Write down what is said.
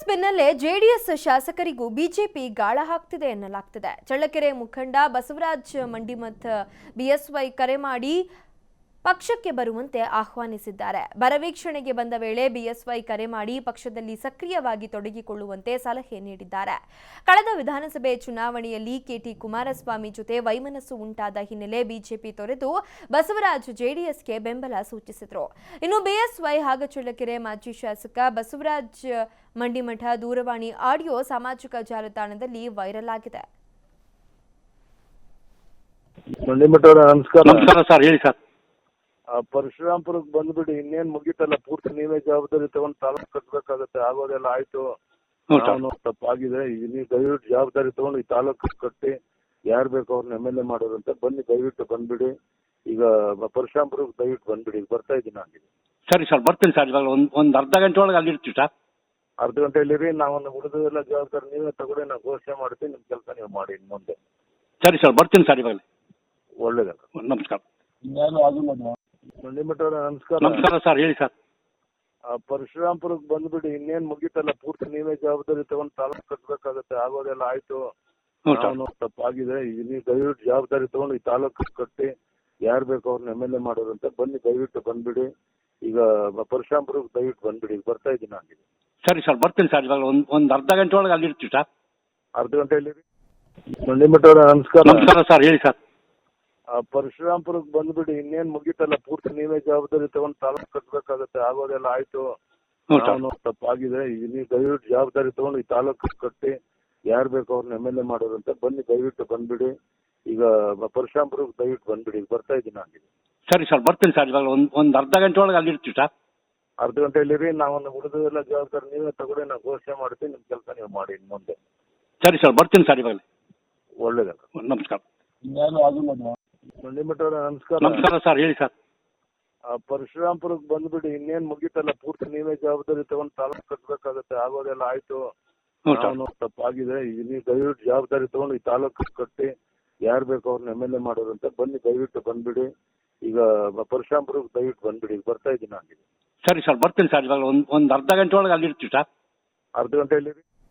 ಬೆನ್ನಲ್ಲೇ ಜೆಡಿಎಸ್ ಶಾಸಕರಿಗೂ ಬಿಜೆಪಿ ಗಾಳ ಹಾಕ್ತಿದೆ ಎನ್ನಲಾಗ್ತಿದೆ. ಚಳ್ಳಕೆರೆ ಮುಖಂಡ ಬಸವರಾಜ್ ಮಂಡಿಮಠ್ ಬಿಎಸ್ವೈ ಕರೆ ಮಾಡಿ ಪಕ್ಷಕ್ಕೆ ಬರುವಂತೆ ಆಹ್ವಾನಿಸಿದ್ದಾರೆ. ಬರವೀಕ್ಷಣೆಗೆ ಬಂದ ವೇಳೆ ಬಿಎಸ್ವೈ ಕರೆ ಮಾಡಿ ಪಕ್ಷದಲ್ಲಿ ಸಕ್ರಿಯವಾಗಿ ತೊಡಗಿಕೊಳ್ಳುವಂತೆ ಸಲಹೆ ನೀಡಿದ್ದಾರೆ. ಕಳೆದ ವಿಧಾನಸಭೆ ಚುನಾವಣೆಯಲ್ಲಿ ಕೆಟಿ ಕುಮಾರಸ್ವಾಮಿ ಜೊತೆ ವೈಮನಸ್ಸು ಉಂಟಾದ ಹಿನ್ನೆಲೆ ಬಿಜೆಪಿ ತೊರೆದು ಬಸವರಾಜ್ ಜೆಡಿಎಸ್ಗೆ ಬೆಂಬಲ ಸೂಚಿಸಿದರು. ಇನ್ನು ಬಿಎಸ್ವೈ ಹಾಗೂ ಚಳ್ಳಕೆರೆ ಮಾಜಿ ಶಾಸಕ ಬಸವರಾಜ್ ಮಂಡಿಮಠ ದೂರವಾಣಿ ಆಡಿಯೋ ಸಾಮಾಜಿಕ ಜಾಲತಾಣದಲ್ಲಿ ವೈರಲ್ ಆಗಿದೆ. ನಮಸ್ಕಾರ ಸರ್, ಹೇಳಿ ಸರ್. ಪರಶುರಾಂಪುರಕ್ಕೆ ಬಂದ್ಬಿಡಿ, ಇನ್ನೇನ್ ಮುಗಿತಲ್ಲ, ಪೂರ್ತಿ ನೀವೇ ಜವಾಬ್ದಾರಿ ತಗೊಂಡು ತಾಲೂಕು ಕಟ್ಟಬೇಕಾಗತ್ತೆ. ಆಗೋದೆಲ್ಲ ಆಯ್ತು, ನಾನು ತಪ್ಪಾಗಿದೆ, ನೀವು ದಯವಿಟ್ಟು ಜವಾಬ್ದಾರಿ ತಗೊಂಡು ಈ ತಾಲೂಕು ಕಟ್ಟಿ ಯಾರು ಬೇಕು ಅವ್ರನ್ನ MLA ಮಾಡೋರಂತ ಬನ್ನಿ, ದಯವಿಟ್ಟು ಬಂದ್ಬಿಡಿ. ಈಗ ಪರಶುರಾಂಪುರಕ್ಕೆ ದಯವಿಟ್ಟು ಬಂದ್ಬಿಡಿ, ಬರ್ತಾ ಇದ್ದೀನಿ ನಾನು. ಸರಿ ಸರ್, ಬರ್ತೀನಿ ಸರ್. ಇವಾಗ ಒಂದು ಅರ್ಧ ಗಂಟೆ ಒಳಗೆ ಅಲ್ಲಿರ್ತೀವಿ ಸರ್. ಅರ್ಧ ಗಂಟೆಯಲ್ಲಿ ನಾವು ಉಳಿದೆಲ್ಲ ಜವಾಬ್ದಾರಿ ನೀವೇ ತಗೊಂಡು ನಾನು ಘೋಷಣೆ ಮಾಡ್ತೀನಿ, ನಿಮ್ಮ ಕೆಲಸ ನೀವು ಮಾಡಿ ಇನ್ನು ಮುಂದೆ. ಸರಿ ಸರ್, ಬರ್ತೀನಿ ಸರ್. ಇವಾಗ ಒಳ್ಳೇದಲ್ಲ. ನಮಸ್ಕಾರ. ನಮಸ್ಕಾರ ಸರ್, ಹೇಳಿ ಸರ್. ಪರಶುರಾಂಪುರಕ್ಕೆ ಬಂದ್ಬಿಡಿ, ಇನ್ನೇನ್ ಮುಗಿತಲ್ಲ, ಪೂರ್ತಿ ನೀವೇ ಜವಾಬ್ದಾರಿ ತಗೊಂಡು ತಾಲೂಕು ಕಟ್ಟಬೇಕಾಗತ್ತೆ. ಆಗೋದೆಲ್ಲ ಆಯ್ತು, ನಾನು ತಪ್ಪಾಗಿದೆ, ನೀವು ದಯವಿಟ್ಟು ಜವಾಬ್ದಾರಿ ತಗೊಂಡು ಈ ತಾಲೂಕು ಕಟ್ಟಿ ಯಾರು ಬೇಕು ಅವ್ರನ್ನ MLA ಮಾಡೋರಂತ ಬನ್ನಿ, ದಯವಿಟ್ಟು ಬಂದ್ಬಿಡಿ. ಈಗ ಪರಶುರಾಂಪುರಕ್ಕೆ ದಯವಿಟ್ಟು ಬಂದ್ಬಿಡಿ, ಬರ್ತಾ ಇದ್ದೀನಿ ನಾನು. ಸರಿ ಸರ್, ಬರ್ತೀನಿ ಸರ್. ಇವಾಗ ಒಂದು ಅರ್ಧ ಗಂಟೆ ಒಳಗೆ ಅಲ್ಲಿರ್ತೀವಿ ಸರ್. ಅರ್ಧ ಗಂಟೆಯಲ್ಲಿ. ನಮಸ್ಕಾರ ಸರ್, ಹೇಳಿ ಸರ್. ಪರಶುರಾಂಪುರಕ್ಕೆ ಬಂದ್ಬಿಡಿ, ಇನ್ನೇನ್ ಮುಗಿತಲ್ಲ, ಪೂರ್ತಿ ನೀವೇ ಜವಾಬ್ದಾರಿ ತಗೊಂಡು ತಾಲೂಕು ಕಟ್ಟಬೇಕಾಗತ್ತೆ. ಆಗೋದೆಲ್ಲ ಆಯ್ತು, ನಾನು ತಪ್ಪಾಗಿದೆ, ನೀವು ದಯವಿಟ್ಟು ಜವಾಬ್ದಾರಿ ತಗೊಂಡು ಈ ತಾಲೂಕು ಕಟ್ಟಿ ಯಾರು ಬೇಕು ಅವ್ರನ್ನ MLA ಮಾಡೋರಂತ ಬನ್ನಿ, ದಯವಿಟ್ಟು ಬಂದ್ಬಿಡಿ. ಈಗ ಪರಶುರಾಂಪುರಕ್ಕೆ ದಯವಿಟ್ಟು ಬಂದ್ಬಿಡಿ, ಬರ್ತಾ ಇದ್ದೀನಿ ನಾನು. ಸರಿ ಸರ್, ಬರ್ತೀನಿ ಸರ್. ಇವಾಗ ಒಂದು ಅರ್ಧ ಗಂಟೆ ಒಳಗೆ ಅಲ್ಲಿರ್ತೀವಿ ಸರ್. ಅರ್ಧ ಗಂಟೆಯಲ್ಲಿ ನಾವು ಉಳಿದೆಲ್ಲ ಜವಾಬ್ದಾರಿ ನೀವೇ ತಗೊಂಡು ನಾನು ಘೋಷಣೆ ಮಾಡ್ತೀನಿ, ನಿಮ್ಮ ಕೆಲಸ ನೀವು ಮಾಡಿ ಇನ್ನು ಮುಂದೆ. ಸರಿ ಸರ್, ಬರ್ತೀನಿ ಸರ್. ಇವಾಗ ಒಳ್ಳೇದಲ್ಲ. ನಮಸ್ಕಾರ. ನಮಸ್ಕಾರ ಸರ್, ಹೇಳಿ ಸರ್. ಪರಶುರಾಂಪುರಕ್ಕೆ ಬಂದ್ಬಿಡಿ, ಇನ್ನೇನ್ ಮುಗಿತಲ್ಲ, ಪೂರ್ತಿ ನೀವೇ ಜವಾಬ್ದಾರಿ ತಗೊಂಡು ತಾಲೂಕು ಕಟ್ಟಬೇಕಾಗತ್ತೆ. ಆಗೋದೆಲ್ಲ ಆಯ್ತು, ನಾನು ತಪ್ಪಾಗಿದೆ, ನೀವು ದಯವಿಟ್ಟು ಜವಾಬ್ದಾರಿ ತಗೊಂಡು ಈ ತಾಲೂಕು ಕಟ್ಟಿ ಯಾರು ಬೇಕು ಅವ್ರನ್ನ MLA ಮಾಡೋರಂತ ಬನ್ನಿ, ದಯವಿಟ್ಟು ಬಂದ್ಬಿಡಿ. ಈಗ ಪರಶುರಾಂಪುರಕ್ಕೆ ದಯವಿಟ್ಟು ಬಂದ್ಬಿಡಿ, ಬರ್ತಾ ಇದ್ದೀನಿ ನಾನು. ಸರಿ ಸರ್, ಬರ್ತೀನಿ ಸರ್. ಇವಾಗ ಒಂದು ಅರ್ಧ ಗಂಟೆ ಒಳಗೆ ಅಲ್ಲಿರ್ತೀವಿ ಸರ್. ಅರ್ಧ ಗಂಟೆಯಲ್ಲಿ.